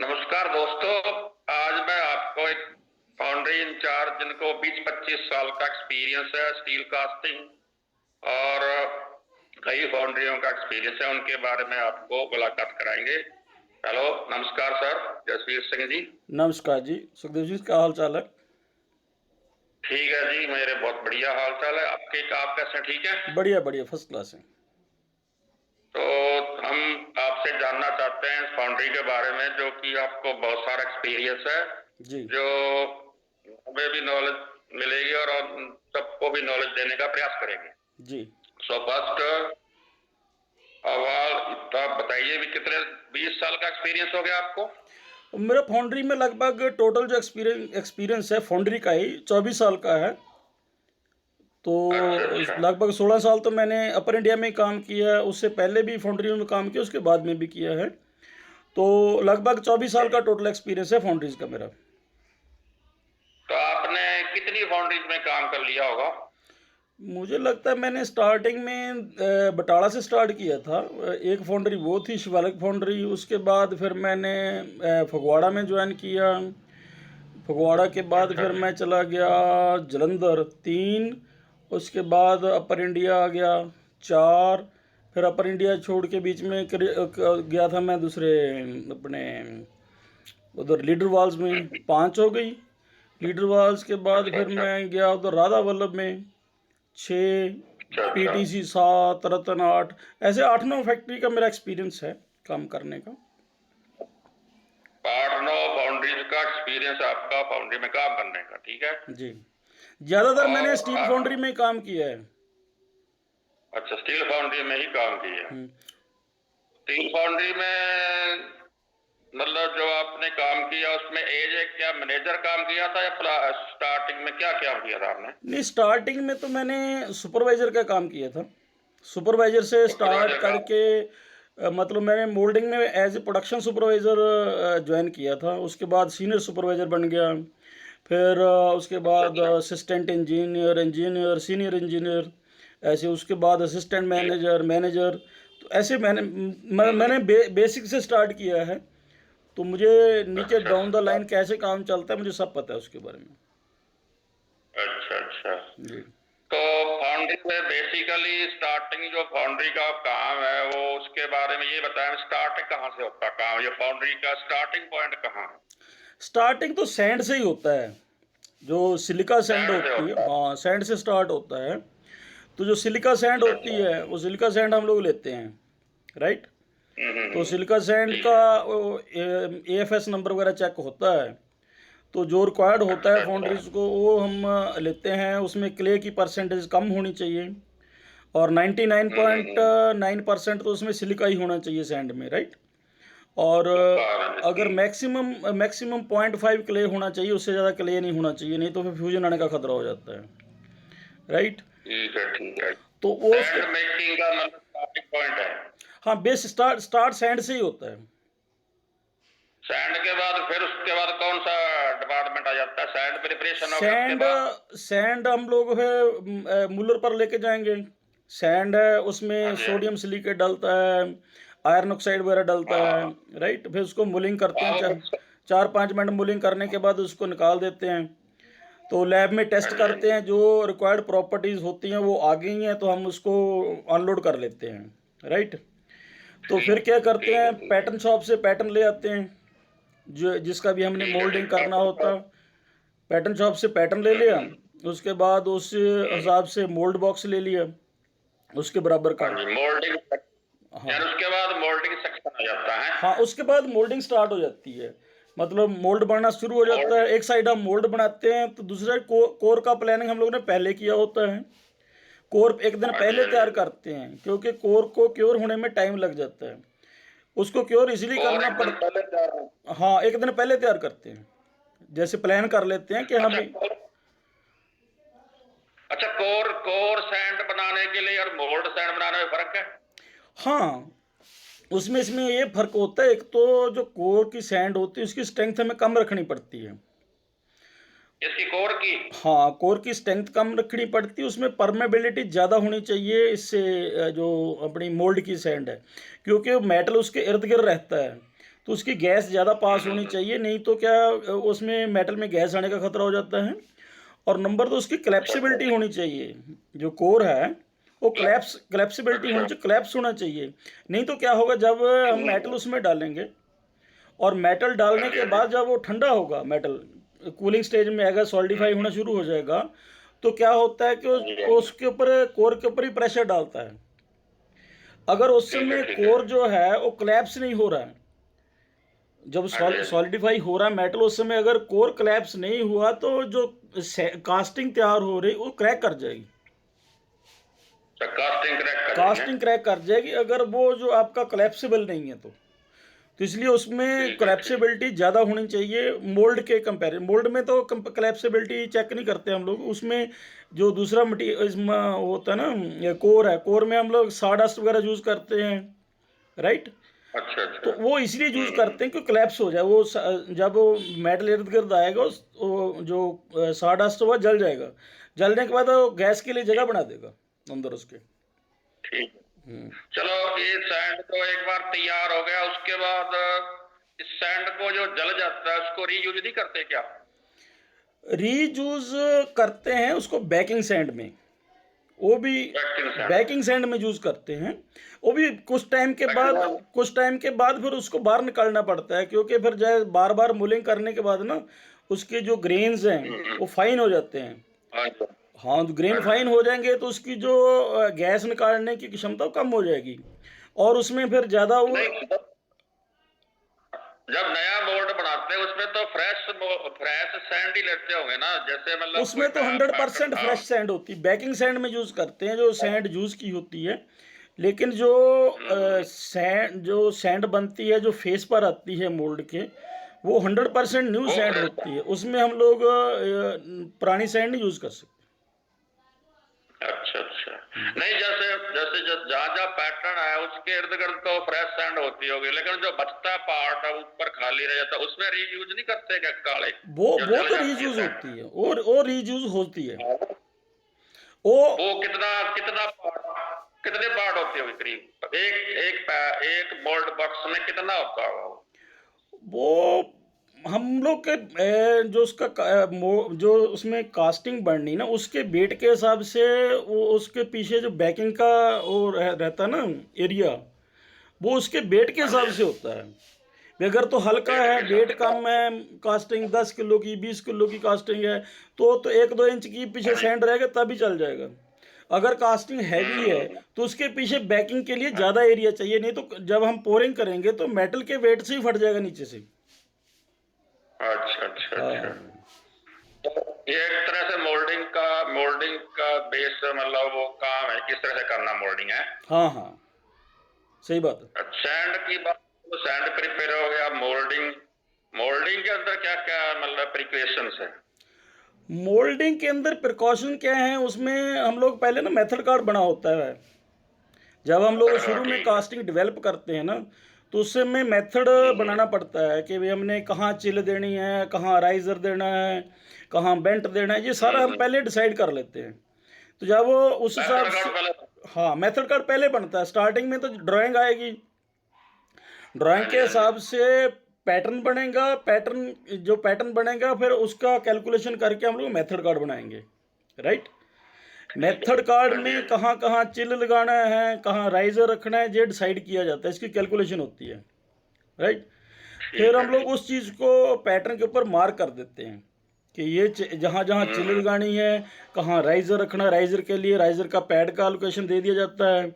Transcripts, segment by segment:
नमस्कार दोस्तों। आज मैं आपको एक फाउंड्री इंचार्ज जिनको 20-25 साल का एक्सपीरियंस है स्टील कास्टिंग और कई फाउंड्रियों का एक्सपीरियंस है, उनके बारे में आपको मुलाकात कराएंगे। हेलो, नमस्कार सर, जसवीर सिंह जी। नमस्कार जी, सुखदेव जी, क्या हाल चाल है? ठीक है जी, मेरे बहुत बढ़िया हाल चाल है। आप कैसे, ठीक है? बढ़िया बढ़िया, फर्स्ट क्लास है। तो हम आपसे जानना चाहते हैं इस फाउंड्री के बारे में, जो कि आपको बहुत सारा एक्सपीरियंस है, जी जो हमें भी नॉलेज मिलेगी और सबको भी नॉलेज देने का प्रयास करेंगे। जी। सो फर्स्ट सवाल, आप बताइए भी कितने 20 साल का एक्सपीरियंस हो गया आपको? मेरा फाउंड्री में लगभग टोटल जो एक्सपीरियंस है फाउंड्री का ही 24 साल का है। तो अच्छा अच्छा। लगभग 16 साल तो मैंने अपर इंडिया में काम किया है, उससे पहले भी फाउंड्री में काम किया, उसके बाद में भी किया है। तो लगभग 24 साल का टोटल एक्सपीरियंस है फाउंड्रीज का मेरा। तो आपने कितनी फाउंड्रीज में काम कर लिया होगा? मुझे लगता है मैंने स्टार्टिंग में बटाला से स्टार्ट किया था। एक फाउंड्री वो थी शिवालिक फाउंड्री, उसके बाद फिर मैंने फगवाड़ा में ज्वाइन किया। फगवाड़ा के बाद अच्छा फिर अच्छा। मैं चला गया जलंधर 3। उसके बाद अपर इंडिया आ गया 4। फिर अपर इंडिया छोड़ के बीच में गया था मैं दूसरे अपने उधर लीडर वाल्स में 5 हो गई। लीडर वाल्स के बाद अच्छा फिर अच्छा। मैं गया उधर राधा वल्लभ में 6। अच्छा अच्छा। पीटीसी 7, रतन 8। ऐसे 8-9 फैक्ट्री का मेरा एक्सपीरियंस है काम करने का। 8-9 फाउंड्रीज का एक्सपीरियंस आपका फाउंड्री में काम करने का, ठीक है। जी। ज़्यादातर मैंने और स्टील फाउंड्री आप, में काम किया है। अच्छा, स्टील फाउंड्री में ही काम किया। हम्म। स्टील फाउंड्री में मतलब जो आपने काम किया उसमें एज है क्या, मैनेजर काम किया था या स्टार्टिंग में क्या क्या किया था आपने? नहीं, स्टार्टिंग में तो मैंने सुपरवाइज़र का काम किया था। सुपरवाइज़र से स्टार्ट सुपरवाइजर काम। करके मतलब मैंने मोल्डिंग में as a production supervisor join किया था। उसके बाद सीनियर सुपरवाइज़र बन गया। फिर उसके अच्छा बाद अच्छा। Assistant engineer, engineer, senior engineer, ऐसे उसके बाद असिस्टेंट मैनेजर, मैनेजर। तो ऐसे मैंने बेसिक से स्टार्ट किया है। तो मुझे नीचे अच्छा डाउन द अच्छा। लाइन कैसे काम चलता है मुझे सब पता है उसके बारे में। अच्छा अच्छा। जी। तो फाउंड्री में बेसिकली स्टार्टिंग जो फाउंड्री का काम है वो उसके बारे में ये बताएं, स्टार्टिंग कहाँ से होता है काम, ये फाउंड्री का स्टार्टिंग पॉइंट कहाँ है? स्टार्टिंग तो सैंड से ही होता है। जो सिलिका सैंड सैंड से होती है, होता है। हाँ, सैंड से स्टार्ट होता है। तो जो सिलिका सैंड अच्छा होती अच्छा। है वो सिलिका सैंड हम लोग लेते हैं, राइट। तो सिलिका सैंड ठीक का है। AFS नंबर वगैरह चेक होता है। तो जो रिक्वायर्ड होता है अच्छा अच्छा। फाउंड्रीज को वो हम लेते हैं। उसमें क्ले की परसेंटेज कम होनी चाहिए और 99.9% तो उसमें सिलिका ही होना चाहिए सैंड में, राइट। और अगर ठीक मैक्सिमम मैक्सिमम 0.5 क्ले होना चाहिए, उससे ज़्यादा क्ले नहीं होना चाहिए, नहीं तो फिर फ्यूजन आने का खतरा हो जाता है, राइट। ठीक है। ठीक है। तो वो उसके, सैंड मेकिंग का मतलब स्टार्टिंग पॉइंट है। हाँ, बेस स्टार्ट स्टार्ट सैंड से ही होता है। सैंड के बाद फिर उसके बाद कौन सा डिपार्टमेंट आ जाता है? सैंड प्रिपरेशन हो गया उसके सैंड बाद? सैंड हम लोग है मुलर पर लेके जाएंगे। सैंड है, हाँ उसमें जी हाँ जी। सोडियम सिलिकेट डलता है, आयरन ऑक्साइड वगैरह डलता है, हाँ राइट। फिर उसको मुलिंग करते हाँ, हैं, वो चार mix- 4-5 मिनट मुलिंग करने के बाद उसको निकाल देते हैं। तो लैब में हाँ टेस्ट जी हाँ करते जी। हैं, जो रिक्वायर्ड प्रॉपर्टीज़ होती हैं वो आ गई हैं तो हम उसको अनलोड कर लेते हैं, राइट। तो फिर ठीक क्या करते ठीक है। हैं, ठीक है। पैटर्न शॉप से पैटर्न ले आते हैं, जो जिसका भी हमने ठीक है। मोल्डिंग ठीक करना है। होता। पैटर्न शॉप से पैटर्न ले लिया। उसके बाद उस हम्म। हिसाब से मोल्ड बॉक्स ले लिया उसके बराबर हाँ का। जी, मोल्डिंग। यार हाँ उसके बाद मोल्डिंग सेक्शन आ जाता है। हाँ, उसके बाद मोल्डिंग स्टार्ट हो जाती है। मतलब मोल्ड बनना शुरू हो जाता है। मोल्डिंग। एक साइड हम मोल्ड बनाते हैं तो दूसरे साइड कोर का प्लानिंग हम लोग ने पहले किया होता है। कोर एक दिन हाँ जी पहले हाँ तैयार जी। करते हैं, क्योंकि कोर को क्योर होने में टाइम लग जाता है। उसको क्योर इसलिए और करना एक पड़, दिन पहले तैयार हो। हाँ, एक दिन पहले तैयार करते हैं। जैसे प्लान कर लेते हैं कि हम, अच्छा कोर। अच्छा, कोर कोर सैंड बनाने के लिए और मोल्ड सैंड बनाने में फर्क है? हाँ, उसमें इसमें ये फर्क होता है। एक तो जो कोर की सैंड होती है उसकी स्ट्रेंथ हमें कम रखनी पड़ती है। इसकी कोर की। हाँ, कोर की स्ट्रेंथ कम रखनी पड़ती है, उसमें परमेबिलिटी ज़्यादा होनी चाहिए। इससे जो अपनी मोल्ड की सैंड है, क्योंकि मेटल उसके इर्द गिर्द रहता है, तो उसकी गैस ज़्यादा पास होनी चाहिए, नहीं तो क्या उसमें मेटल में गैस आने का खतरा हो जाता है। और नंबर 2 उसकी क्लैप्सिबिलिटी होनी चाहिए, जो कोर है वो क्लैप्सिबिलिटी होनी अच्छा। चाहिए, क्लैप्स होना चाहिए। नहीं तो क्या होगा, जब हम मेटल उसमें डालेंगे और मेटल हाँ डालने जी, के हाँ जी। बाद जब वो ठंडा होगा, मेटल कूलिंग स्टेज में आएगा, सॉलिडिफाई होना शुरू हो जाएगा, तो क्या होता है कि हाँ जी, हाँ जी। उसके ऊपर, कोर के ऊपर ही प्रेशर डालता है। अगर उस ठीक है, समय ठीक है। कोर जो है वो क्लैप्स नहीं हो रहा है, जब हाँ जी, हाँ जी। सॉलिडिफाई हो रहा है मेटल, उस समय अगर कोर क्लैप्स नहीं हुआ तो जो कास्टिंग तैयार हो रही वो क्रैक कर जाएगी, अच्छा, कास्टिंग क्रैक कर देंगे। कास्टिंग क्रैक कर जाएगी अगर वो जो आपका क्लैप्सिबल नहीं है तो इसलिए उसमें ठीक है, ठीक। क्लैप्सिबिलिटी ज़्यादा होनी चाहिए मोल्ड के कंपेरिजन। मोल्ड में तो क्लैप्सिबिलिटी चेक नहीं करते हम लोग, उसमें जो दूसरा मटीरियल इसमें होता है ना, ये कोर है, कोर में हम लोग साडस्ट वगैरह यूज़ करते हैं, राइट। अच्छा, अच्छा। तो वो इसलिए यूज़ करते हैं कि क्लैप्स हो जाए वो, जब वो मेटल इर्द गिर्द आएगा वो जो साडस्ट हुआ जल जाएगा, जलने के बाद वो गैस के लिए जगह बना देगा अंदर उसके। ठीक है। हम्म। चलो, ये सैंड तो एक बार तैयार हो गया, उसके बाद इस सैंड को जो जल जाता है उसको रीयूज नहीं करते क्या? रीयूज करते हैं उसको बेकिंग सैंड में, वो भी बैक्टीरियल सैंड। बेकिंग सैंड में यूज करते हैं। वो भी बैक्टीरियल। कुछ टाइम के बाद फिर उसको बाहर निकालना पड़ता है, क्योंकि फिर जो बार बार मुलिंग करने के बाद ना उसके जो ग्रेन्स हैं वो फाइन हो जाते हैं। हाँ जी, हाँ, तो ग्रेन हाँ जी। फाइन हो जाएंगे तो उसकी जो गैस निकालने की क्षमता वो कम हो जाएगी, और उसमें फिर ज़्यादा वो, नहीं, जब नया मोल्ड बनाते हैं उसमें तो फ्रेश फ्रेश सैंड ही लेते होंगे ना, जैसे मतलब कोई उसमें तो नया पैटर्न 100% था। फ्रेश सैंड होती है, बेकिंग सैंड में यूज़ करते हैं जो सैंड यूज़ की होती है। लेकिन जो सैंड बनती है जो फेस पर आती है मोल्ड के, वो 100% न्यू वो सैंड फ्रेश। होती है, उसमें हम लोग पुरानी सैंड नहीं यूज़ कर सकते। अच्छा, अच्छा। नहीं, जैसे जैसे जहाँ जहाँ पैटर्न है उसके इर्द गिर्द तो फ्रेश सैंड होती होगी, लेकिन जो बचता पार्ट है ऊपर खाली रह जाता है उसमें रीयूज नहीं करते क्या काले, जो वो जल तो जाती है रीयूज सैंड? होती है, और वो रीयूज होती है। वो वो कितना कितना कितने पार्ट होते होंगे करीब, एक मोल्ड बॉक्स में कितना होता होगा वो? वो हम लोग के जो उसका जो उसमें कास्टिंग बननी ना उसके वेट के हिसाब से, वो उसके पीछे जो बैकिंग का वो रहता है ना एरिया, वो उसके वेट के हाँ जी, हिसाब से होता है। अगर तो हल्का वेट है, के वेट हिसाब कम है, कास्टिंग 10 किलो की 20 किलो की कास्टिंग है, तो 1-2 इंच की पीछे से। सैंड रहेगा तभी चल जाएगा। अगर कास्टिंग हैवी है हम्म। तो उसके पीछे बैकिंग के लिए ज़्यादा एरिया चाहिए, नहीं तो जब हम पोरिंग करेंगे तो मेटल के वेट से ही फट जाएगा नीचे से। अच्छा, अच्छा, अच्छा। हाँ, तो ये एक तरह से मोल्डिंग का बेस मतलब वो काम है, किस तरह से करना मोल्डिंग है। हाँ, हाँ, सही बात है। सैंड की बात, तो सैंड प्रिपेयर हो गया, मोल्डिंग मोल्डिंग के अंदर क्या क्या मतलब प्रिपरेशंस है? मोल्डिंग के अंदर प्रिकॉशन क्या है, उसमें हम लोग पहले ना मेथड कार्ड बना होता है। जब हम लोग शुरू में ठीक है। कास्टिंग डेवलप करते हैं ना, तो उससे में मेथड बनाना पड़ता है कि भाई हमने कहाँ चिल देनी है, कहाँ राइजर देना है, कहाँ बेंट देना है, ये सारा हम पहले डिसाइड कर लेते हैं। तो जब वो उस हिसाब मेथड से, कार्ड पहले। हाँ, मेथड कार्ड पहले बनता है, स्टार्टिंग में तो ड्राइंग आएगी, ड्राइंग हाँ के जी, हाँ जी। हिसाब से पैटर्न बनेगा, जो पैटर्न बनेगा फिर उसका कैलकुलेशन करके हम लोग मेथड कार्ड बनाएंगे, राइट। ठीक है। मेथड कार्ड हाँ जी, हाँ में जी। कहाँ कहाँ चिल लगाना है, कहाँ राइजर रखना है, ये डिसाइड किया जाता है, इसकी कैलकुलेशन होती है, राइट। फिर ठीक है, हम लोग ठीक। उस चीज़ को पैटर्न के ऊपर मार्क कर देते हैं कि ये जहाँ जहाँ चिल हम्म। लगानी है, कहाँ राइजर रखना है, राइजर के लिए राइजर का पैड का लोकेशन दे दिया जाता है,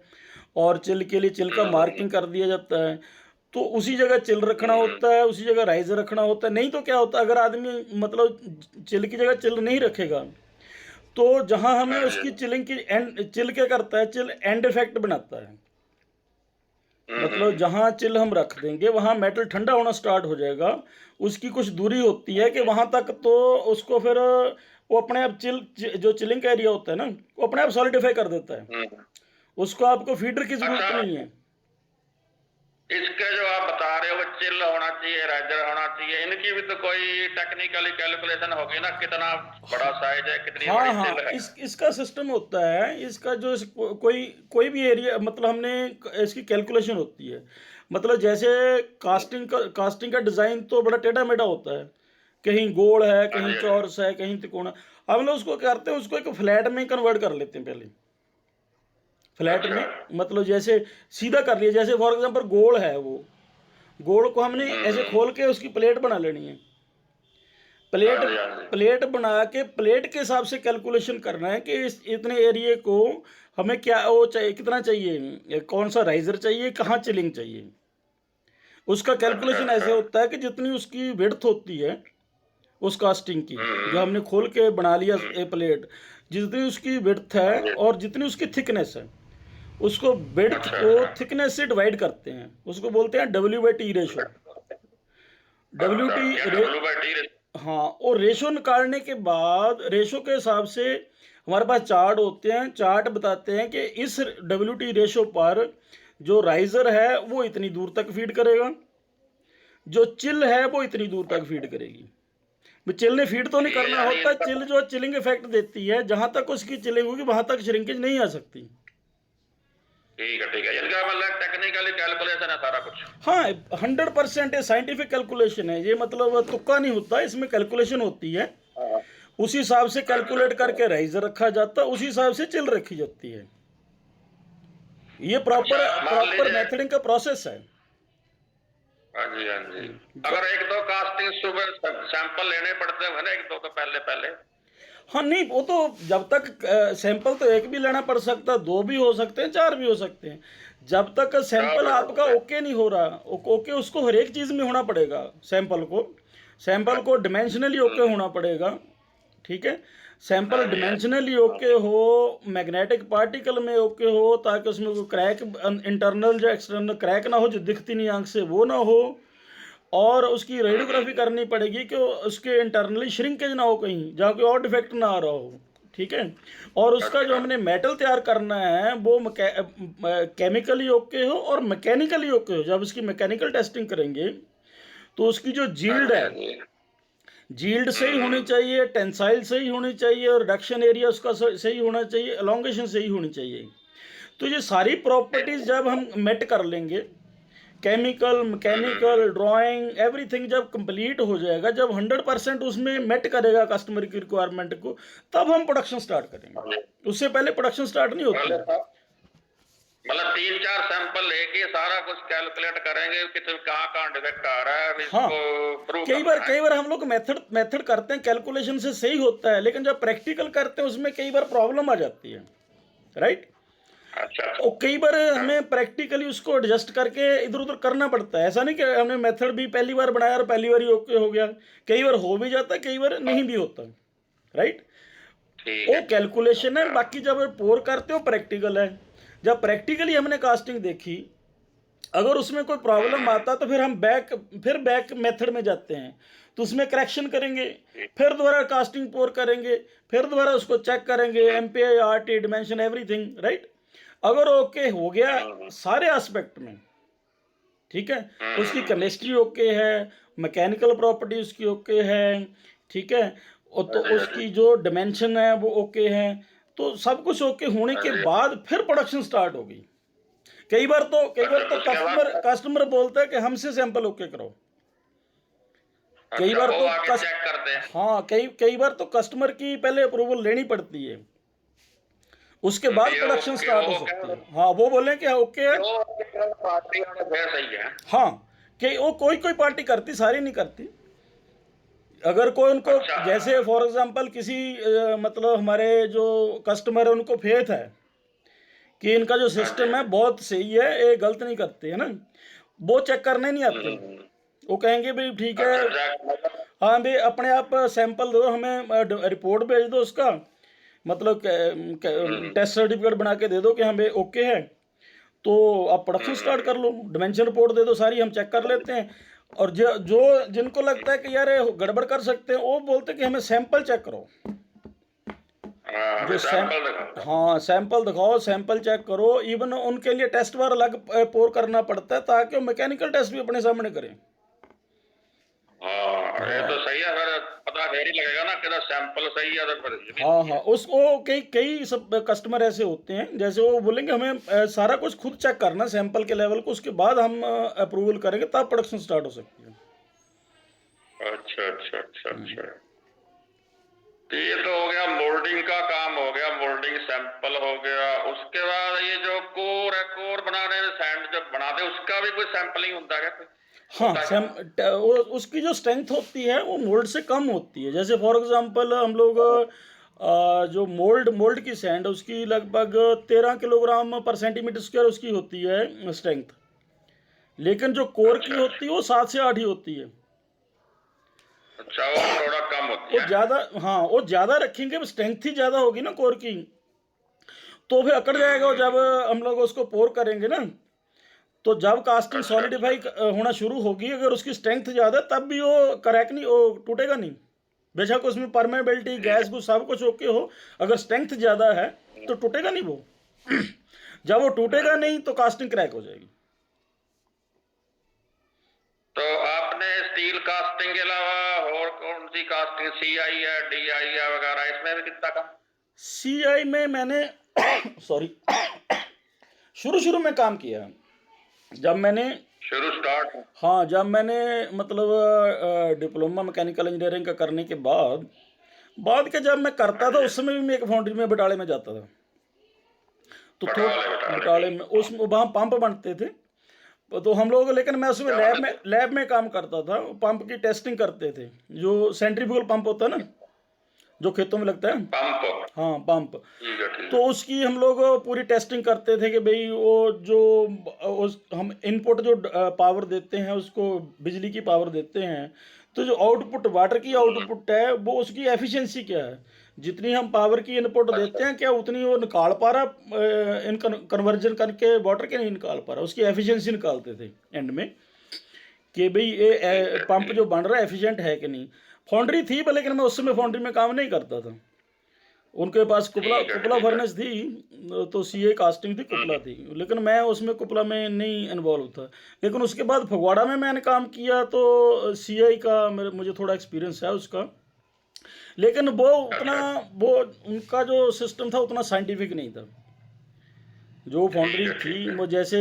और चिल के लिए चिल का हम्म। मार्किंग कर दिया जाता है। तो उसी जगह चिल रखना हम्म। होता है, उसी जगह राइजर रखना होता है। नहीं तो क्या होता है, अगर आदमी मतलब चिल की जगह चिल नहीं रखेगा, तो जहां हमें हाँ जी। उसकी चिलिंग की एंड, चिल क्या करता है, चिल एंड इफेक्ट बनाता है। मतलब हम्म। जहां चिल हम रख देंगे वहां मेटल ठंडा होना स्टार्ट हो जाएगा, उसकी कुछ दूरी होती है कि वहां तक, तो उसको फिर वो अपने आप जो चिलिंग का एरिया होता है ना, वो अपने आप सॉलिडिफाई कर देता है, हम्म। उसको आपको फीडर की अच्छा, जरूरत नहीं है। इसके जो आप बता रहे हो वो चिल होना चाहिए, राइजर होना चाहिए, इनकी भी तो कोई टेक्निकली कैलकुलेशन होगी ना, कितना बड़ा साइज है, कितनी हाँ, बड़ी चिल हाँ, है? इसका सिस्टम होता है, इसका जो कोई कोई भी एरिया, मतलब हमने इसकी कैलकुलेशन होती है। मतलब जैसे कास्टिंग का डिज़ाइन तो बड़ा टेढ़ा मेढ़ा होता है, कहीं गोल है, हाँ कहीं जी, हाँ जी। चौरस है, कहीं तिकोना। अब हम लोग उसको क्या करते हैं, उसको एक फ्लैट में कन्वर्ट कर लेते हैं पहले। फ्लैट अच्छा। में मतलब जैसे सीधा कर लिया, जैसे फॉर एग्जांपल गोल है, वो गोल को हमने ऐसे हम्म। खोल के उसकी प्लेट बना लेनी है। हाँ प्लेट जी, हाँ जी। प्लेट बना के प्लेट के हिसाब से कैलकुलेशन करना है कि इस इतने एरिए को हमें क्या वो चाहिए, कितना चाहिए, कौन सा राइजर चाहिए, कहाँ चिलिंग चाहिए। उसका अच्छा कैलकुलेशन अच्छा। ऐसे होता है कि जितनी उसकी विड्थ होती है उस कास्टिंग की, जो हम्म। हमने खोल के बना लिया हम्म। ए प्लेट, जितनी उसकी विड्थ हाँ है जी। और जितनी उसकी थिकनेस है, उसको विड्थ अच्छा को अच्छा। थिकनेस से डिवाइड करते हैं, उसको बोलते हैं W/T रेशो। डब्ल्यू अच्छा, टी क्या रे W/T? हाँ, और रेशो निकालने के बाद रेशो के हिसाब से हमारे पास चार्ट होते हैं, चार्ट बताते हैं कि इस W/T रेशो पर जो राइजर है वो इतनी दूर तक फीड करेगा, जो चिल है वो इतनी दूर तक फीड करेगी। चिल ने फीड तो नहीं ठीक है, करना यानी होता, इसका चिल जो चिलिंग इफेक्ट देती है, जहां तक उसकी चिलिंग होगी वहां तक श्रिंकेज नहीं आ सकती। ठीक है, इनका मतलब टेक्निकली कैलकुलेशन है सारा कुछ। हाँ, 100% साइंटिफिक कैलकुलेशन है ये, मतलब तुक्का नहीं होता, इसमें कैलकुलेशन होती है। हाँ। उसी हिसाब से अच्छा कैलकुलेट अच्छा। करके राइजर रखा जाता है, उसी हिसाब से चिल रखी जाती है। ये अच्छा, प्रॉपर मान प्रॉपर लीजिए। मेथडिंग का प्रोसेस है। हाँ जी, हाँ जी। ज- अगर एक दो कास्टिंग सुबह सैंपल लेने पड़ते हैं ना, एक दो तो पहले पहले। हाँ नहीं, वो तो जब तक सैंपल तो एक भी लेना पड़ सकता है, दो भी हो सकते हैं, चार भी हो सकते हैं। जब तक चार सैंपल भी हो आपका सकते हैं। ओके नहीं हो रहा, ओके उसको हर एक चीज़ में होना पड़ेगा। सैंपल को डिमेंशनली ओके होना पड़ेगा, ठीक है। सैंपल हाँ जी, हाँ जी। डिमेंशनली ओके हो, मैग्नेटिक पार्टिकल में ओके हो, ताकि उसमें कोई क्रैक, इंटरनल जो एक्सटर्नल क्रैक ना हो, जो दिखती नहीं आंख से वो ना हो। और उसकी रेडियोग्राफी करनी पड़ेगी कि उसके इंटरनली श्रिंकेज ना हो, कहीं जहाँ कोई और डिफेक्ट ना आ रहा हो, ठीक है। और उसका जो अच्छा। हमने मेटल तैयार करना है वो केमिकली ओके हो और मैकेनिकली ओके हो। जब उसकी मैकेनिकल टेस्टिंग करेंगे तो उसकी जो हाँ जील्ड जी, है, हाँ जी। जील्ड सही होनी हम्म। चाहिए, टेंसाइल सही होनी चाहिए, और रिडक्शन एरिया उसका सही होना चाहिए, एलोंगेशन सही होनी चाहिए। तो ये सारी प्रॉपर्टीज जब हम मेट कर लेंगे, केमिकल, मैकेनिकल, ड्राइंग, एवरीथिंग जब कंप्लीट हो जाएगा, जब 100% उसमें मेट करेगा कस्टमर की रिक्वायरमेंट को, तब हम प्रोडक्शन स्टार्ट करेंगे। हाँ जी। उससे पहले प्रोडक्शन स्टार्ट नहीं होती। मतलब तीन चार सैंपल लेके सारा कुछ कैलकुलेट करेंगे कि तुम कहाँ कहाँ डिफेक्ट आ रहा है, अब हाँ, इसको प्रूव कई बार करना है। कई बार हम लोग मेथड मेथड करते हैं, कैलकुलेशन से सही होता है, लेकिन जब प्रैक्टिकल करते हैं उसमें कई बार प्रॉब्लम आ जाती है, राइट। अच्छा और कई बार अच्छा। हमें प्रैक्टिकली उसको एडजस्ट करके इधर उधर करना पड़ता है। ऐसा नहीं कि हमने मेथड भी पहली बार बनाया और पहली बार ही ओके हो गया, कई बार हो भी जाता है, कई बार नहीं भी होता, राइट। ठीक वो है। कैलकुलेशन है, अच्छा। बाकी जब पोर करते हो प्रैक्टिकल है। जब प्रैक्टिकली हमने कास्टिंग देखी, अगर उसमें कोई प्रॉब्लम आता तो फिर बैक मेथड में जाते हैं, तो उसमें करेक्शन करेंगे, फिर दोबारा कास्टिंग पोर करेंगे, फिर दोबारा उसको चेक करेंगे, MPI, RT, dimension, everything, right. अगर ओके हो गया हम्म। सारे एस्पेक्ट में, ठीक है, उसकी हम्म। केमिस्ट्री ओके है, मैकेनिकल प्रॉपर्टी उसकी ओके है, ठीक है, और हाँ तो जी, हाँ जी। उसकी जो डिमेंशन है वो ओके है, तो सब कुछ ओके होने हाँ के जी। बाद फिर प्रोडक्शन स्टार्ट होगी। कई बार अच्छा, तो उसके कस्टमर बाद कस्टमर बोलता है कि हमसे सैंपल ओके करो। कई अच्छा बार वो तो आगे चेक करते हैं। हाँ, कई बार तो कस्टमर की पहले अप्रूवल लेनी पड़ती है, उसके बाद ये प्रोडक्शन ओके स्टार्ट हो हो सकती क्या? है। हाँ, वो बोले कि ओके है। जो पार्टी वाले फिर सही है। हाँ, कि वो कोई कोई पार्टी करती, सारी नहीं करती। अगर कोई उनको, अच्छा। जैसे फॉर एग्जांपल किसी मतलब हमारे जो कस्टमर है उनको फेथ है कि इनका जो हाँ जी। सिस्टम है बहुत सही है, ये गलत नहीं करते है ना, वो चेक करने नहीं आते। हम्म। वो कहेंगे भाई ठीक है, अच्छा चेक मतलब। हाँ भाई अपने आप सैंपल दो हमें, रिपोर्ट भेज दो उसका, मतलब हम्म। टेस्ट सर्टिफिकेट बना के दे दो कि हाँ भाई ओके है, तो आप प्रोडक्शन स्टार्ट कर लो, डिमेंशन रिपोर्ट दे दो, सारी हम चेक कर लेते हैं। और जो जो जिनको लगता है कि यार ये गड़बड़ कर सकते हैं, वो बोलते हैं कि हमें सैंपल चेक करो। हाँ, जो अभी सैम सैंपल दिखाओ। हाँ, सैंपल दिखाओ, सैंपल चेक करो। इवन उनके लिए टेस्ट बार अलग पोर करना पड़ता है, ताकि वो मैकेनिकल टेस्ट भी अपने सामने करें। हाँ, ये तो सही है, फिर पता फिर ही लगेगा ना कि सैंपल सही है तो फिर ये भी हाँ सही हाँ, है। उसको कई कई सब कस्टमर ऐसे होते हैं, जैसे वो बोलेंगे हमें सारा कुछ खुद चेक करना सैंपल के लेवल को, उसके बाद हम अप्रूवल करेंगे तब प्रोडक्शन स्टार्ट हो सकती है। अच्छा अच्छा अच्छा हम्म। अच्छा। तो ये तो हो गया मोल्डिंग का काम, हो गया मोल्डिंग, सैंपल हो गया। उसके बाद ये जो कोर है, कोर बनाने में सैंड जब बनाते उसका भी कोई सैंपलिंग होता है क्या? हाँ, होता है क्या? उसकी जो स्ट्रेंथ होती है वो मोल्ड से कम होती है। जैसे फॉर एग्जांपल हम लोग जो मोल्ड मोल्ड की सैंड उसकी लगभग 13 किलोग्राम पर सेंटीमीटर स्क्वायर उसकी होती है स्ट्रेंथ, लेकिन जो कोर की अच्छा होती है वो 7 से 8 ही होती है। अच्छा, वो थोड़ा कम होती वो है। ज़्यादा, हाँ वो ज़्यादा रखेंगे, स्ट्रेंथ ही ज़्यादा होगी ना कोर की, तो फिर अकड़ जाएगा। और जब हम लोग उसको पोर करेंगे ना, तो जब कास्टिंग अच्छा अच्छा सॉलिडिफाई होना शुरू होगी, अगर उसकी स्ट्रेंथ ज़्यादा है, तब भी वो क्रैक नहीं, वो टूटेगा नहीं। बेशक उसमें परमेबिलिटी ठीक गैस को सब कुछ ओके हो, अगर स्ट्रेंथ ज़्यादा है है। तो टूटेगा नहीं वो। जब वो टूटेगा नहीं तो कास्टिंग क्रैक हो जाएगी। तो आपने स्टील कास्टिंग के अलावा और कौन सी कास्टिंग, सीआई है, डीआई है वगैरह, इसमें भी कितना काम? सीआई में मैंने सॉरी शुरू शुरू में काम किया है। जब मैंने, शुरू स्टार्ट? हाँ जब मैंने मतलब डिप्लोमा मैकेनिकल इंजीनियरिंग का करने के बाद, बाद के जब मैं हाँ करता था जी, उस समय भी मैं एक फाउंड्री में बटाले में जाता था। तो बटाले बटाले बटाले में ठीक। उसमें वहाँ पंप बनते थे। तो हम लोग, लेकिन मैं उसमें क्या बनते थे? लैब में काम करता था, पंप की टेस्टिंग करते थे। जो सेंट्रीफ्यूगल पंप होता है ना, जो खेतों में लगता है, पंप? हाँ पंप। ठीक है ठीक तो है। उसकी हम लोग पूरी टेस्टिंग करते थे कि भाई वो जो हम इनपुट जो पावर देते हैं उसको, बिजली की पावर देते हैं, तो जो आउटपुट वाटर की आउटपुट है वो उसकी एफिशिएंसी क्या है, जितनी हम पावर की इनपुट अच्छा देते हैं क्या उतनी वो निकाल पा रहा, इन कन्वर्जन करके वाटर के नहीं निकाल पा रहा, उसकी एफिशिएंसी निकालते थे एंड में, कि भाई ठीक ये है पंप ठीक जो बन रहा है एफिशिएंट है कि नहीं। फाउंड्री थी लेकिन मैं उस समय फाउंड्री में काम नहीं करता था। उनके पास कुपला ठीक है कुपला ठीक है। फर्नेस थी, तो सीए कास्टिंग थी, कुपला हम्म, थी, लेकिन मैं उसमें कुपला में नहीं इन्वॉल्व था। लेकिन उसके बाद फगवाड़ा में मैंने काम किया तो सीआई का मुझे थोड़ा एक्सपीरियंस है उसका। लेकिन वो उतना, अच्छा वो उनका जो सिस्टम था उतना साइंटिफिक नहीं था। जो ठीक फाउंड्री है थी ठीक है। वो जैसे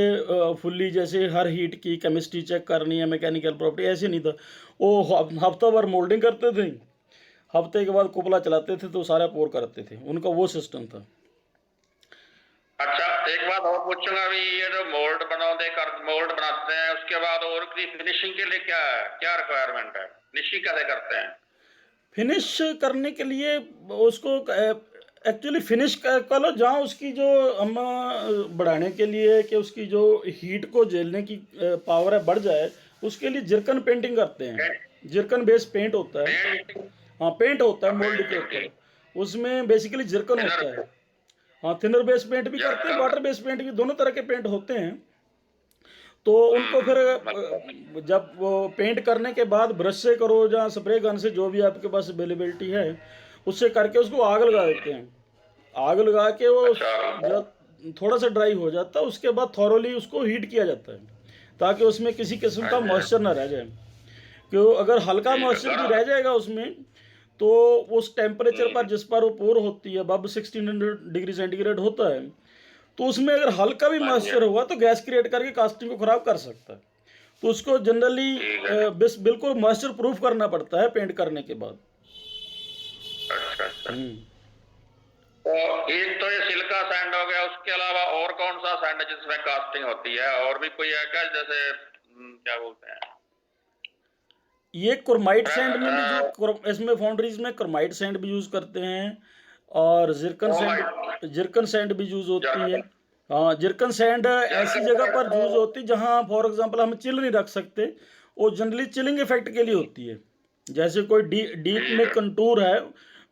फुल्ली जैसे हर हीट की केमिस्ट्री चेक करनी है, मैकेनिकल प्रॉपर्टी, ऐसे नहीं था। वो हफ्ता भर मोल्डिंग करते थे, हफ्ते के बाद कुपला चलाते थे तो सारा पोर करते थे, उनका वो सिस्टम था। अच्छा, एक बात और पूछूंगा, अभी ये जो मोल्ड बनाते हैं उसके बाद और की फिनिशिंग के लिए क्या रिक्वायरमेंट है? फिनिशिंग कैसे करते हैं? फिनिश करने के लिए उसको एक्चुअली फिनिश कर लो, जहाँ उसकी जो हम बढ़ाने के लिए कि उसकी जो हीट को झेलने की पावर है बढ़ जाए, उसके लिए जिरकन पेंटिंग करते हैं। जिरकन बेस पेंट होता है। पेंट? हाँ पेंट होता है मोल्ड के पेंटिंग ऊपर, ठीक। उसमें बेसिकली जिरकन थिनर? होता है। हाँ थिनर बेस पेंट भी करते हैं, जर्कन? वाटर बेस पेंट भी, दोनों तरह के पेंट होते हैं। तो उनको फिर मतलब जब वो पेंट करने के बाद ब्रश से करो या स्प्रे गन से, जो भी आपके पास अवेलेबिलिटी है उससे करके उसको आग लगा देते हैं। आग लगा के वो अच्छा। जब थोड़ा सा ड्राई हो जाता है उसके बाद थॉरोली उसको हीट किया जाता है, ताकि उसमें किसी किस्म हाँ का जी, मॉइस्चर ना रह जाए। क्यों, अगर हल्का ठीक है मॉइस्चर भी गर्म। रह जाएगा उसमें, तो उस टेम्परेचर पर जिस पर वो पोर होती है, अब 1600 डिग्री सेंटीग्रेड होता है, तो उसमें अगर हल्का भी हाँ जी, मॉइस्चर होगा तो गैस क्रिएट करके कास्टिंग को खराब कर सकता है। तो उसको जनरली ठीक है। बिल्कुल मॉइस्चर प्रूफ करना पड़ता है पेंट करने के बाद। अच्छा अच्छा। हम्म। तो एक तो ये सिल्का सैंड हो गया, उसके अलावा और कौन सा सैंड है जिसमें कास्टिंग होती है? और भी कोई है क्या, जैसे क्या बोलते हैं? ये क्रोमाइट सैंड में भी क्रोमाइट? जो इसमें फाउंड्रीज में क्रोमाइट सैंड भी यूज करते हैं, और जिरकन सैंड भी यूज होती है। जर्कन? हाँ जिरकन सैंड ऐसी जर्कन जगह सैंड पर यूज तो होती है जहाँ फॉर एग्जांपल हम चिल नहीं रख सकते, वो जनरली चिलिंग इफेक्ट के लिए होती है। जैसे कोई डीप ठीक में है। कंटूर है,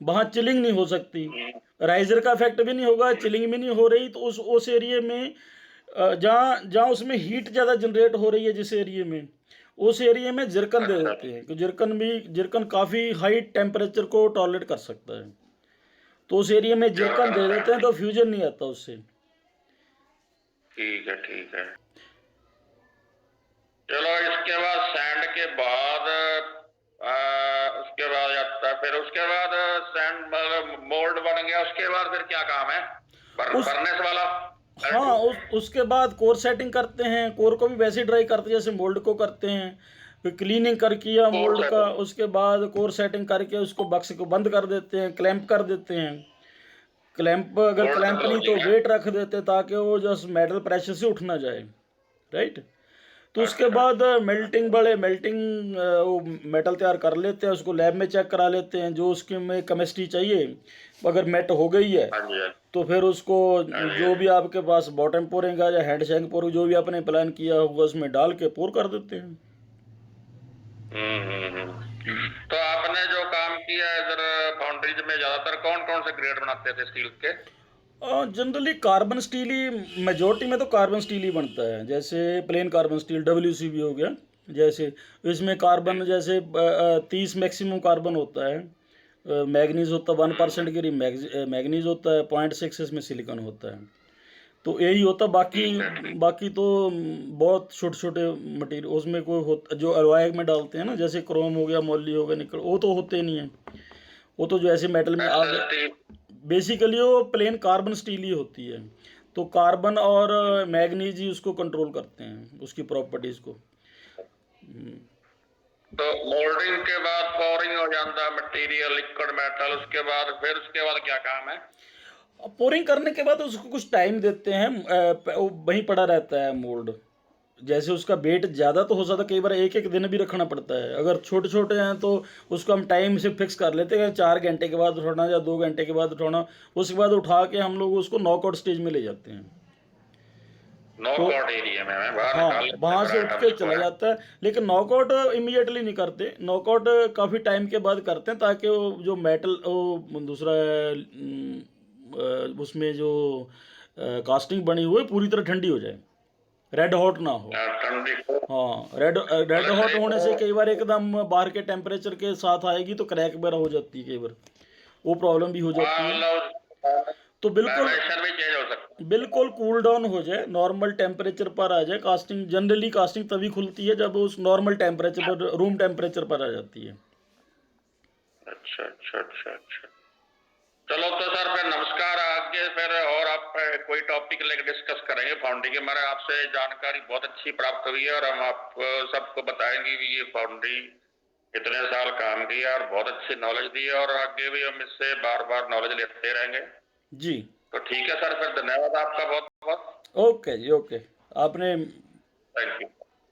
वहाँ चिलिंग नहीं हो सकती, राइजर का इफेक्ट भी नहीं होगा, चिलिंग भी नहीं हो रही, तो उस एरिया में जहाँ जहाँ उसमें हीट ज़्यादा जनरेट हो रही है जिस एरिया में, उस एरिया में जिरकन दे अच्छा देते हैं, कि जिरकन काफ़ी हाई टेम्परेचर को टॉलरेट कर सकता है, तो उस एरिया में जिरकन जर्कन दे देते हैं सैंड। तो फ्यूजन नहीं आता उससे। ठीक है ठीक है। चलो, इसके बाद सैंड के बाद फिर उसके बाद सैंड मोल्ड बन गया, उसके बाद फिर क्या काम है? फर्नेस वाला? हाँ, उसके बाद कोर सेटिंग करते हैं। कोर को भी वैसे ही ड्राई करते हैं जैसे मोल्ड को करते हैं। फिर क्लीनिंग कर किया कोर मोल्ड का, सेटिंग। उसके बाद कोर सेटिंग करके उसको बक्स को बंद कर देते हैं, क्लैंप कर देते हैं। क्लैंप, अगर मोल्ड क्लैंप नहीं तो क्लोजिंग है। वेट रख देते हैं ताकि वो जस्ट मेटल प्रेशर से उठ ना जाए, राइट। तो उसके अच्छा बाद मेल्टिंग, बड़े मेल्टिंग वो मेटल तैयार कर लेते हैं, उसको लैब में चेक करा लेते हैं जो उसके में केमिस्ट्री चाहिए। अगर मेट हो गई है हाँ जी, हाँ तो फिर उसको जी, जो भी आपके पास बॉटम पोरेगा या हेड शैंक पोर जो भी आपने प्लान किया होगा उसमें डाल के पोर कर देते हैं। तो आपने जो काम किया है इधर फाउंड्रीज में, ज्यादातर कौन कौन से ग्रेड बनाते थे स्टील के? जनरली कार्बन स्टील ही, मेजोरिटी में तो कार्बन स्टील ही बनता है। जैसे प्लेन कार्बन स्टील WCB हो गया, जैसे इसमें कार्बन जैसे 30 मैक्सिमम कार्बन होता है। मैग्नीज होता है 1% की मैग्नीज होता है, 0.6 इसमें सिलिकॉन होता है। तो यही होता, बाकी ठीक है, ठीक। बाकी तो बहुत छोटे छोटे मटेरियल उसमें कोई होता जो अलॉय में डालते हैं ना, जैसे क्रोम हो गया, मोली हो गया, निकल, वो तो होते नहीं है। वो तो जो ऐसे मेटल में आ गए, स्टील। बेसिकली वो प्लेन कार्बन स्टील ही होती है। तो कार्बन और मैग्नीज ही उसको कंट्रोल करते हैं, उसकी प्रॉपर्टीज को। तो मोल्डिंग के बाद पोरिंग हो जाता है मटेरियल, लिक्विड मेटल, उसके बाद फिर उसके बाद क्या काम है? पोरिंग करने के बाद उसको कुछ टाइम देते हैं, वो वहीं पड़ा रहता है मोल्ड। जैसे उसका वेट ज़्यादा तो हो सकता है, कई बार एक एक दिन भी रखना पड़ता है। अगर छोटे छोटे हैं तो उसको हम टाइम से फिक्स कर लेते हैं, 4 घंटे के बाद उठाना या 2 घंटे के बाद उठाना। उसके बाद उठा के हम लोग उसको नॉकआउट स्टेज में ले जाते हैं। तो नॉकआउट एरिया में बाहर हाँ, निकाल लेते हैं वहाँ फिर से उठ के आइटम्स को, चला है? जाता है। लेकिन नॉकआउट इमीडिएटली नहीं करते, नॉकआउट काफ़ी टाइम के बाद करते हैं ताकि वो जो मेटल वो दूसरा उसमें जो कास्टिंग बनी हुई है पूरी तरह ठंडी हो जाए, रेड हॉट ना हो। ठंडी को। हाँ, रेड मतलब हॉट सही होने से को। कई बार एकदम बाहर के टेम्परेचर के साथ आएगी तो क्रैक वगैरह हो जाती है, कई बार वो प्रॉब्लम भी हो जाती है। मतलब तो बिल्कुल डायमेंशन भी चेंज हो सकता बिल्कुल कूल डाउन हो जाए, नॉर्मल टेम्परेचर पर आ जाए। कास्टिंग जनरली कास्टिंग तभी खुलती है जब उस नॉर्मल टेम्परेचर पर, रूम टेम्परेचर पर आ जाती है। है। अच्छा अच्छा अच्छा अच्छा। चलो तो सर फिर नमस्कार, आगे फिर और आप कोई टॉपिक लेकर डिस्कस करेंगे फाउंड्री के। हमारे आपसे जानकारी बहुत अच्छी प्राप्त हुई है और हम आप सबको बताएंगे कि ये फाउंड्री कितने साल काम किया और बहुत अच्छी नॉलेज दी है, और आगे भी हम इससे बार बार नॉलेज लेते रहेंगे। जी, तो ठीक है सर, फिर धन्यवाद आपका बहुत बहुत। ओके जी, ओके। आपने थैंक यू।